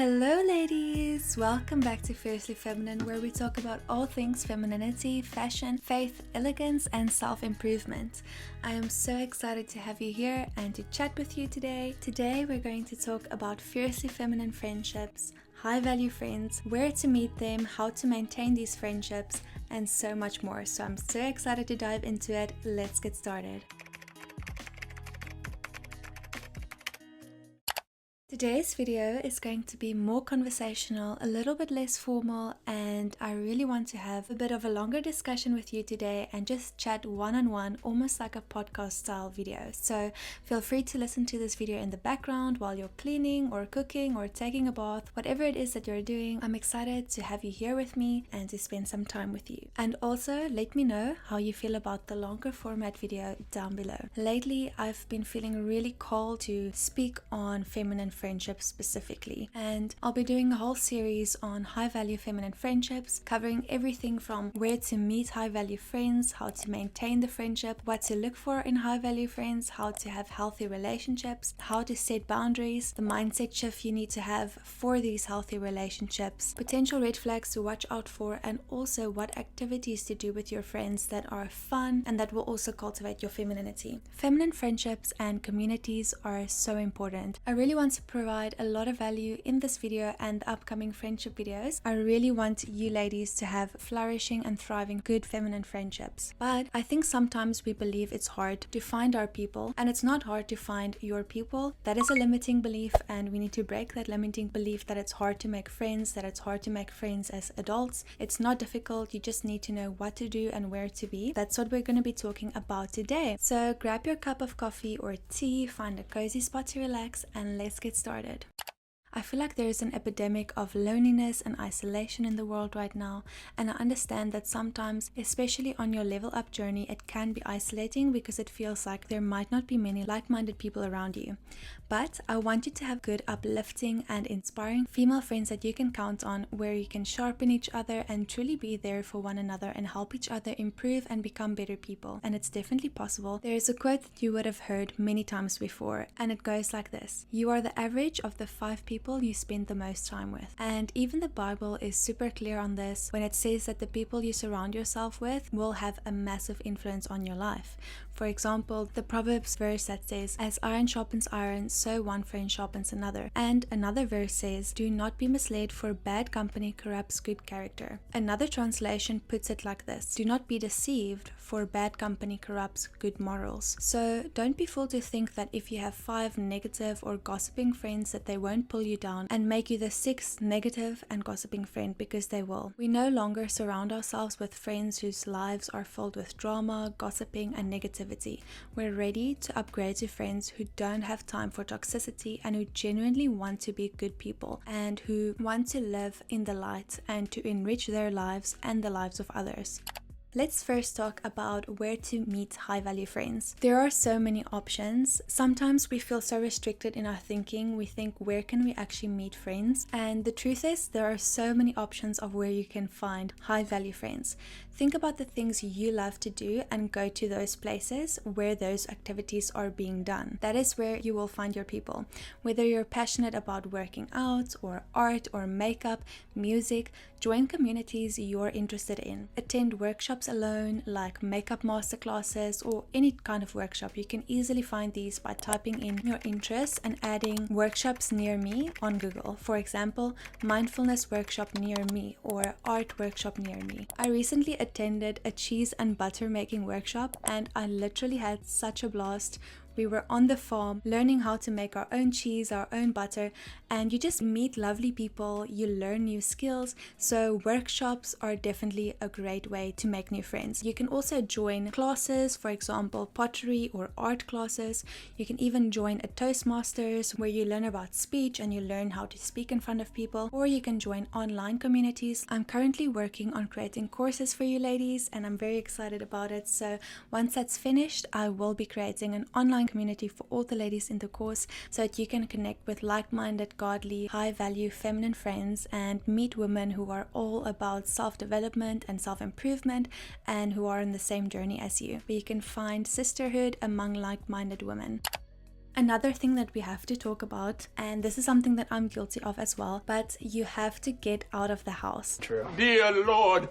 Hello ladies! Welcome back to Fiercely Feminine, where we talk about all things femininity, fashion, faith, elegance and self-improvement. I am so excited to have you here and to chat with you today. Today we're going to talk about fiercely feminine friendships, high value friends, where to meet them, how to maintain these friendships and so much more. So I'm so excited to dive into it. Let's get started. Today's video is going to be more conversational, a little bit less formal, and I really want to have a bit of a longer discussion with you today and just chat one-on-one, almost like a podcast style video. So feel free to listen to this video in the background while you're cleaning or cooking or taking a bath, whatever it is that you're doing. I'm excited to have you here with me and to spend some time with you. And also let me know how you feel about the longer format video down below. Lately, I've been feeling really called to speak on feminine friendships specifically, and I'll be doing a whole series on high value feminine friendships, covering everything from where to meet high value friends, how to maintain the friendship, what to look for in high value friends, how to have healthy relationships, how to set boundaries, the mindset shift you need to have for these healthy relationships, potential red flags to watch out for, and also what activities to do with your friends that are fun and that will also cultivate your femininity. Feminine friendships and communities are so important. I really want to provide a lot of value in this video and the upcoming friendship videos. I really want you ladies to have flourishing and thriving good feminine friendships. But I think sometimes we believe it's hard to find our people, and it's not hard to find your people. That is a limiting belief, and we need to break that limiting belief that it's hard to make friends, that it's hard to make friends as adults. It's not difficult, you just need to know what to do and where to be. That's what we're going to be talking about today. So grab your cup of coffee or tea, find a cozy spot to relax, and let's get started. I feel like there is an epidemic of loneliness and isolation in the world right now, and I understand that sometimes, especially on your level up journey, it can be isolating because it feels like there might not be many like-minded people around you. But I want you to have good, uplifting and inspiring female friends that you can count on, where you can sharpen each other and truly be there for one another and help each other improve and become better people. And it's definitely possible. There is a quote that you would have heard many times before, and it goes like this: "You are the average of the 5 people you spend the most time with." And even the Bible is super clear on this when it says that the people you surround yourself with will have a massive influence on your life. For example, the Proverbs verse that says, "As iron sharpens iron, so one friend sharpens another." And another verse says, "Do not be misled, for bad company corrupts good character." Another translation puts it like this: "Do not be deceived, for bad company corrupts good morals." So don't be fooled to think that if you have 5 negative or gossiping friends that they won't pull you down and make you the 6th negative and gossiping friend, because they will. We no longer surround ourselves with friends whose lives are filled with drama, gossiping and negativity. We're ready to upgrade to friends who don't have time for toxicity and who genuinely want to be good people and who want to live in the light and to enrich their lives and the lives of others. Let's first talk about where to meet high-value friends. There are so many options. Sometimes we feel so restricted in our thinking. We think, where can we actually meet friends? And the truth is, there are so many options of where you can find high-value friends. Think about the things you love to do and go to those places where those activities are being done. That is where you will find your people. Whether you're passionate about working out or art or makeup, music, join communities you're interested in. Attend workshops alone, like makeup masterclasses or any kind of workshop. You can easily find these by typing in your interests and adding workshops near me on Google. For example, mindfulness workshop near me or art workshop near me. I recently attended a cheese and butter making workshop and I literally had such a blast. We were on the farm learning how to make our own cheese, our own butter, and you just meet lovely people, you learn new skills. So workshops are definitely a great way to make new friends. You can also join classes, for example, pottery or art classes. You can even join a Toastmasters where you learn about speech and you learn how to speak in front of people, or you can join online communities. I'm currently working on creating courses for you ladies and I'm very excited about it. So once that's finished, I will be creating an online community for all the ladies in the course so that you can connect with like-minded, godly, high-value feminine friends and meet women who are all about self-development and self-improvement and who are on the same journey as you. But you can find sisterhood among like-minded women. Another thing that we have to talk about, and this is something that I'm guilty of as well, but you have to get out of the house. True. Dear Lord,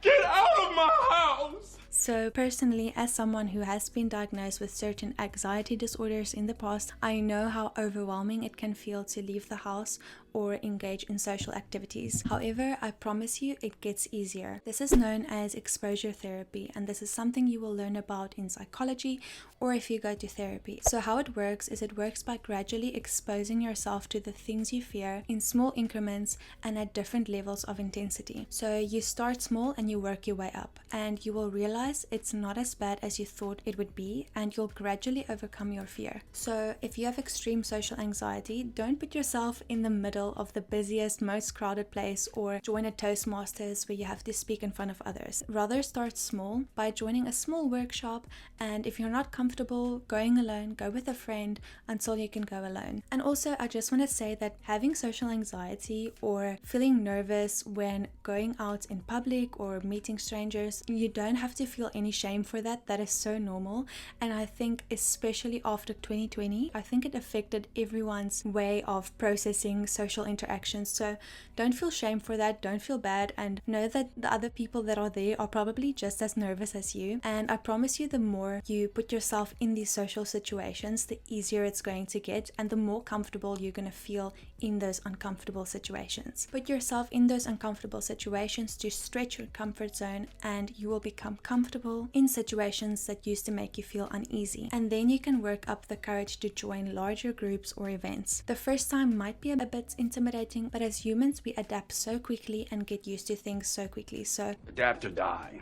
get out of my house! So personally, as someone who has been diagnosed with certain anxiety disorders in the past, I know how overwhelming it can feel to leave the house or engage in social activities. However, I promise you it gets easier. This is known as exposure therapy, and this is something you will learn about in psychology or if you go to therapy. So how it works is it works by gradually exposing yourself to the things you fear in small increments and at different levels of intensity. So you start small and you work your way up, and you will realize it's not as bad as you thought it would be, and you'll gradually overcome your fear. So if you have extreme social anxiety, don't put yourself in the middle of the busiest, most crowded place or join a Toastmasters where you have to speak in front of others. Rather start small by joining a small workshop, and if you're not comfortable going alone, go with a friend until you can go alone. And also, I just want to say that having social anxiety or feeling nervous when going out in public or meeting strangers, you don't have to feel any shame for that. That is so normal, and I think especially after 2020, I think it affected everyone's way of processing social interactions. So don't feel shame for that, don't feel bad, and know that the other people that are there are probably just as nervous as you. And I promise you, the more you put yourself in these social situations, the easier it's going to get and the more comfortable you're going to feel in those uncomfortable situations. Put yourself in those uncomfortable situations to stretch your comfort zone, and you will become comfortable in situations that used to make you feel uneasy, and then you can work up the courage to join larger groups or events. The first time might be a bit intimidating, but as humans we adapt so quickly and get used to things so quickly. So Adapt or die.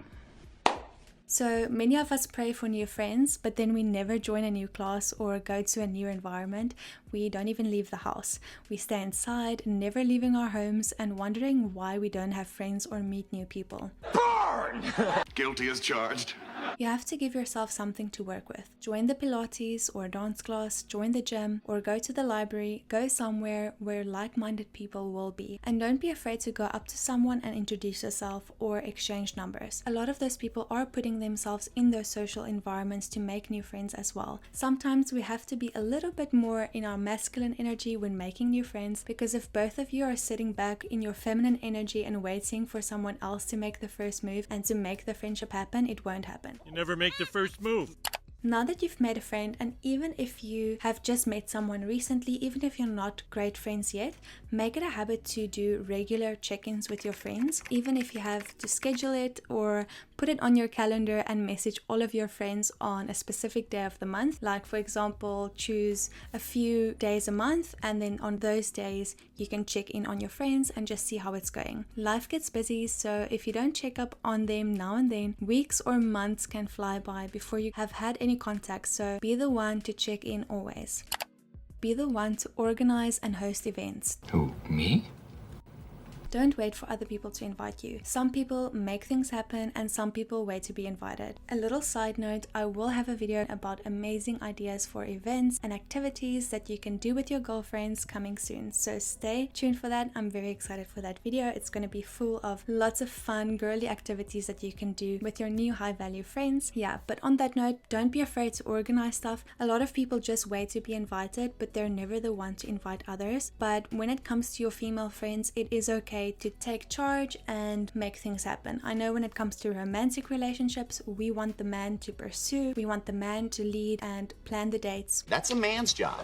So many of us pray for new friends, but then we never join a new class or go to a new environment. We don't even leave the house. We stay inside, never leaving our homes, and wondering why we don't have friends or meet new people. Burn! Guilty as charged. You have to give yourself something to work with. Join the Pilates or dance class, join the gym, or go to the library. Go somewhere where like-minded people will be. And don't be afraid to go up to someone and introduce yourself or exchange numbers. A lot of those people are putting themselves in those social environments to make new friends as well. Sometimes we have to be a little bit more in our masculine energy when making new friends, because if both of you are sitting back in your feminine energy and waiting for someone else to make the first move and to make the friendship happen, it won't happen. You never make the first move. Now that you've made a friend, and even if you have just met someone recently, even if you're not great friends yet, make it a habit to do regular check-ins with your friends. Even if you have to schedule it or put it on your calendar and message all of your friends on a specific day of the month. Like, for example, choose a few days a month, and then on those days you can check in on your friends and just see how it's going. Life gets busy, so if you don't check up on them now and then, weeks or months can fly by before you have had any contact. So be the one to check in always. Be the one to organize and host events. Who, me? Don't wait for other people to invite you. Some people make things happen and some people wait to be invited. A little side note, I will have a video about amazing ideas for events and activities that you can do with your girlfriends coming soon. So stay tuned for that. I'm very excited for that video. It's going to be full of lots of fun, girly activities that you can do with your new high value friends. Yeah, but on that note, don't be afraid to organize stuff. A lot of people just wait to be invited, but they're never the one to invite others. But when it comes to your female friends, it is okay to take charge and make things happen. I know when it comes to romantic relationships, we want the man to pursue, we want the man to lead and plan the dates. That's a man's job.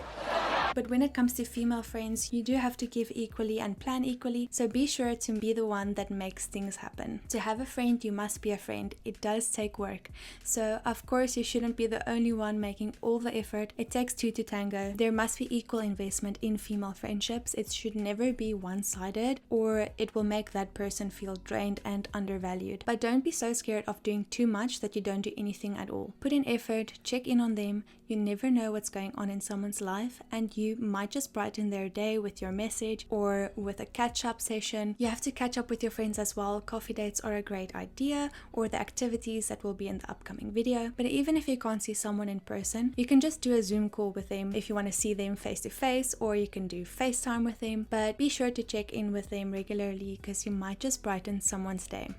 But when it comes to female friends, you do have to give equally and plan equally, so be sure to be the one that makes things happen. To have a friend, you must be a friend. It does take work. So of course you shouldn't be the only one making all the effort. It takes two to tango. There must be equal investment in female friendships. It should never be one-sided, or it will make that person feel drained and undervalued. But don't be so scared of doing too much that you don't do anything at all. Put in effort, check in on them. You never know what's going on in someone's life, and you might just brighten their day with your message or with a catch-up session. You have to catch up with your friends as well. Coffee dates are a great idea, or the activities that will be in the upcoming video. But even if you can't see someone in person, you can just do a Zoom call with them if you want to see them face to face, or you can do FaceTime with them. But be sure to check in with them regularly, because you might just brighten someone's day.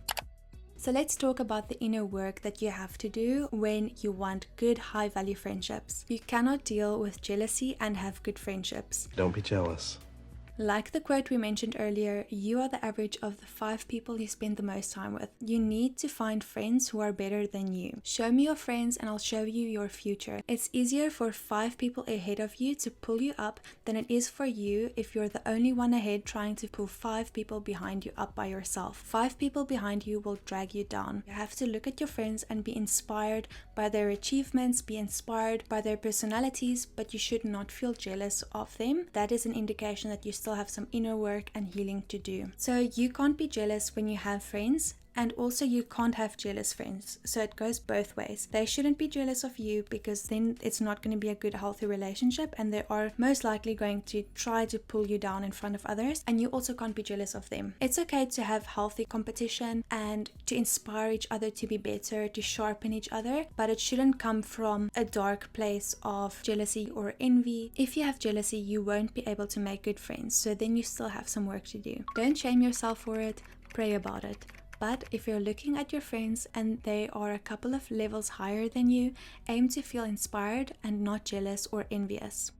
So let's talk about the inner work that you have to do when you want good high value friendships. You cannot deal with jealousy and have good friendships. Don't be jealous. Like the quote we mentioned earlier, you are the average of the 5 people you spend the most time with. You need to find friends who are better than you. Show me your friends and I'll show you your future. It's easier for 5 people ahead of you to pull you up than it is for you if you're the only one ahead trying to pull 5 people behind you up by yourself. 5 people behind you will drag you down. You have to look at your friends and be inspired by their achievements, be inspired by their personalities, but you should not feel jealous of them. That is an indication that you still have some inner work and healing to do. So you can't be jealous when you have friends, and also you can't have jealous friends. So it goes both ways. They shouldn't be jealous of you because then it's not going to be a good healthy relationship, and they are most likely going to try to pull you down in front of others, and you also can't be jealous of them. It's okay to have healthy competition and to inspire each other to be better, to sharpen each other, but it shouldn't come from a dark place of jealousy or envy. If you have jealousy, you won't be able to make good friends, so then you still have some work to do. Don't shame yourself for it, pray about it. But if you're looking at your friends and they are a couple of levels higher than you, aim to feel inspired and not jealous or envious.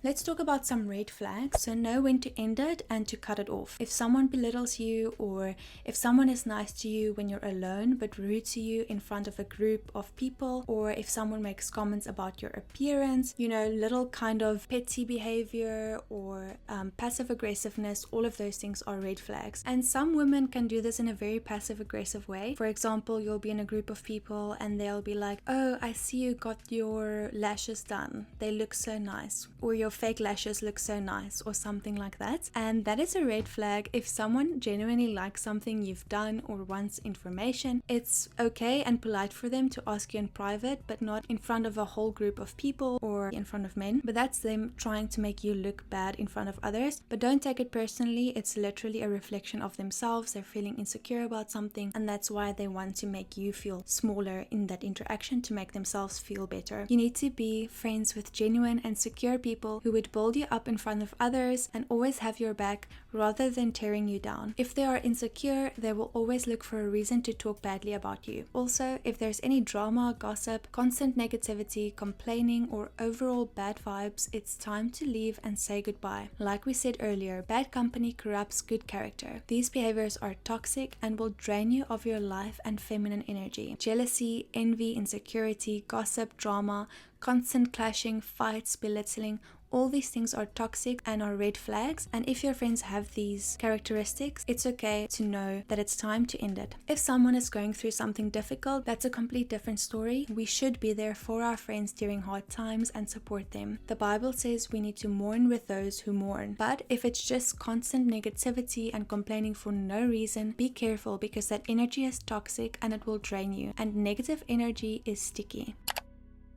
Let's talk about some red flags. So know when to end it and to cut it off. If someone belittles you, or if someone is nice to you when you're alone but rude to you in front of a group of people, or if someone makes comments about your appearance, little kind of petty behavior or passive aggressiveness, all of those things are red flags. And some women can do this in a very passive aggressive way. For example, you'll be in a group of people and they'll be like, oh, I see you got your lashes done. They look so nice. Or your fake lashes look so nice, or something like that. And that is a red flag. If someone genuinely likes something you've done or wants information, it's okay and polite for them to ask you in private, but not in front of a whole group of people or in front of men. But that's them trying to make you look bad in front of others. But don't take it personally. It's literally a reflection of themselves. They're feeling insecure about something, and that's why they want to make you feel smaller in that interaction to make themselves feel better. You need to be friends with genuine and secure people who would build you up in front of others and always have your back rather than tearing you down. If they are insecure, they will always look for a reason to talk badly about you. Also, if there's any drama, gossip, constant negativity, complaining, or overall bad vibes, it's time to leave and say goodbye. Like we said earlier, bad company corrupts good character. These behaviors are toxic and will drain you of your life and feminine energy. Jealousy, envy, insecurity, gossip, drama, constant clashing, fights, belittling, all these things are toxic and are red flags, and if your friends have these characteristics, it's okay to know that it's time to end it. If someone is going through something difficult, that's a complete different story. We should be there for our friends during hard times and support them. The Bible says we need to mourn with those who mourn. But if it's just constant negativity and complaining for no reason, be careful, because that energy is toxic and it will drain you, and negative energy is sticky.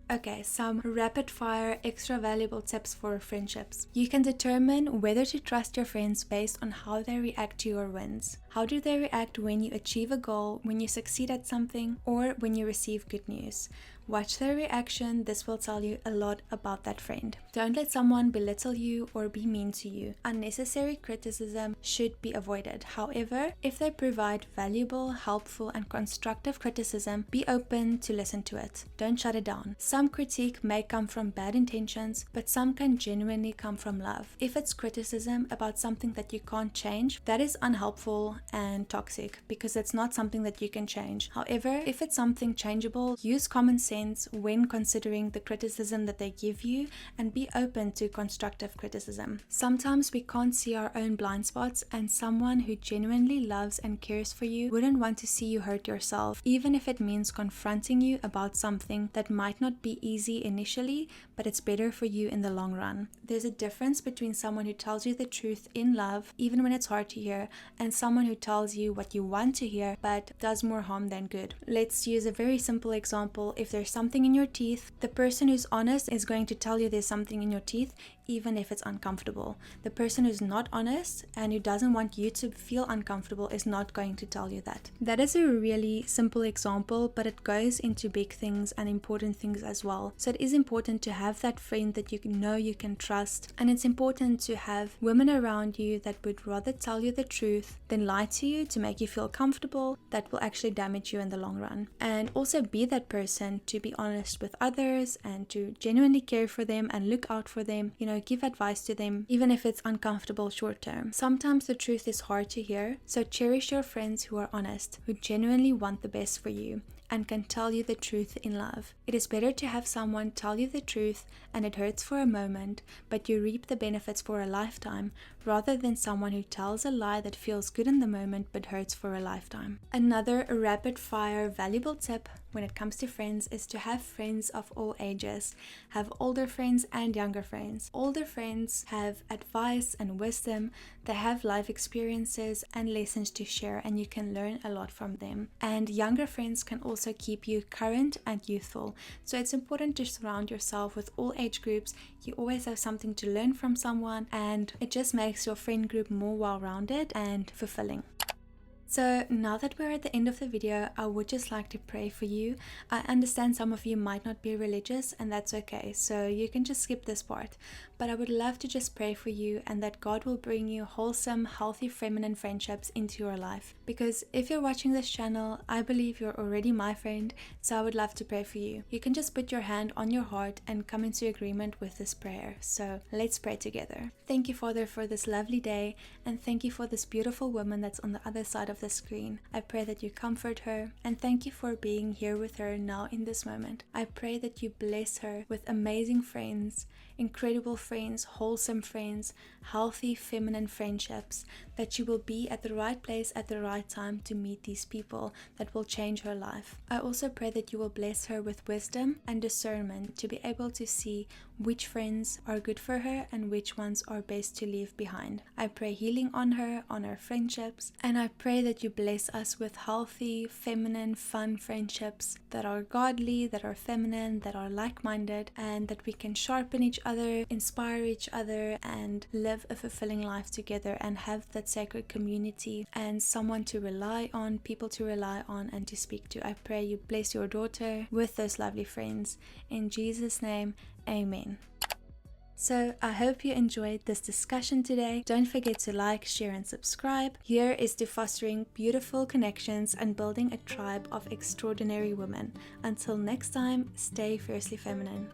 Okay, some rapid fire extra valuable tips for friendships. You can determine whether to trust your friends based on how they react to your wins. How do they react when you achieve a goal, when you succeed at something, or when you receive good news? Watch their reaction. This will tell you a lot about that friend. Don't let someone belittle you or be mean to you. Unnecessary criticism should be avoided. However, if they provide valuable, helpful, and constructive criticism, be open to listen to it. Don't shut it down. Some critique may come from bad intentions, but some can genuinely come from love. If it's criticism about something that you can't change, that is unhelpful and toxic, because it's not something that you can change. However, if it's something changeable, use common sense when considering the criticism that they give you, and be open to constructive criticism. Sometimes we can't see our own blind spots, and someone who genuinely loves and cares for you wouldn't want to see you hurt yourself, even if it means confronting you about something that might not be easy initially, but it's better for you in the long run. There's a difference between someone who tells you the truth in love, even when it's hard to hear, and someone who tells you what you want to hear, but does more harm than good. Let's use a very simple example. If there's something in your teeth, the person who's honest is going to tell you there's something in your teeth, even if it's uncomfortable. The person who's not honest and who doesn't want you to feel uncomfortable is not going to tell you that. That is a really simple example, but it goes into big things and important things as well. So it is important to have that friend that you know you can trust, and it's important to have women around you that would rather tell you the truth than lie to you to make you feel comfortable. That will actually damage you in the long run. And also be that person to be honest with others and to genuinely care for them and look out for them, give advice to them, even if it's uncomfortable short term. Sometimes the truth is hard to hear, so cherish your friends who are honest, who genuinely want the best for you and can tell you the truth in love. It is better to have someone tell you the truth and it hurts for a moment, but you reap the benefits for a lifetime, rather than someone who tells a lie that feels good in the moment but hurts for a lifetime. Another rapid fire valuable tip when it comes to friends is to have friends of all ages. Have older friends and younger friends. Older friends have advice and wisdom. They have life experiences and lessons to share, and you can learn a lot from them. And younger friends can also keep you current and youthful. So it's important to surround yourself with all age groups. You always have something to learn from someone, and it just makes your friend group more well-rounded and fulfilling. So now that we're at the end of the video, I would just like to pray for you. I understand some of you might not be religious, and that's okay, so you can just skip this part. But I would love to just pray for you and that God will bring you wholesome, healthy, feminine friendships into your life. Because if you're watching this channel, I believe you're already my friend, so I would love to pray for you. You can just put your hand on your heart and come into agreement with this prayer. So let's pray together. Thank you, Father, for this lovely day, and thank you for this beautiful woman that's on the other side of the screen. I pray that you comfort her, and thank you for being here with her now in this moment. I pray that you bless her with amazing friends, incredible friends, wholesome friends, healthy feminine friendships, that you will be at the right place at the right time to meet these people that will change her life. I also pray that you will bless her with wisdom and discernment to be able to see which friends are good for her and which ones are best to leave behind. I pray healing on her friendships, and I pray that you bless us with healthy, feminine, fun friendships that are godly, that are feminine, that are like-minded, and that we can sharpen each other, inspire each other, and live a fulfilling life together and have that sacred community and someone to rely on, people to rely on and to speak to. I pray you bless your daughter with those lovely friends. In Jesus' name, amen. So I hope you enjoyed this discussion today. Don't forget to like, share and subscribe. Here is to fostering beautiful connections and building a tribe of extraordinary women. Until next time, stay fiercely feminine.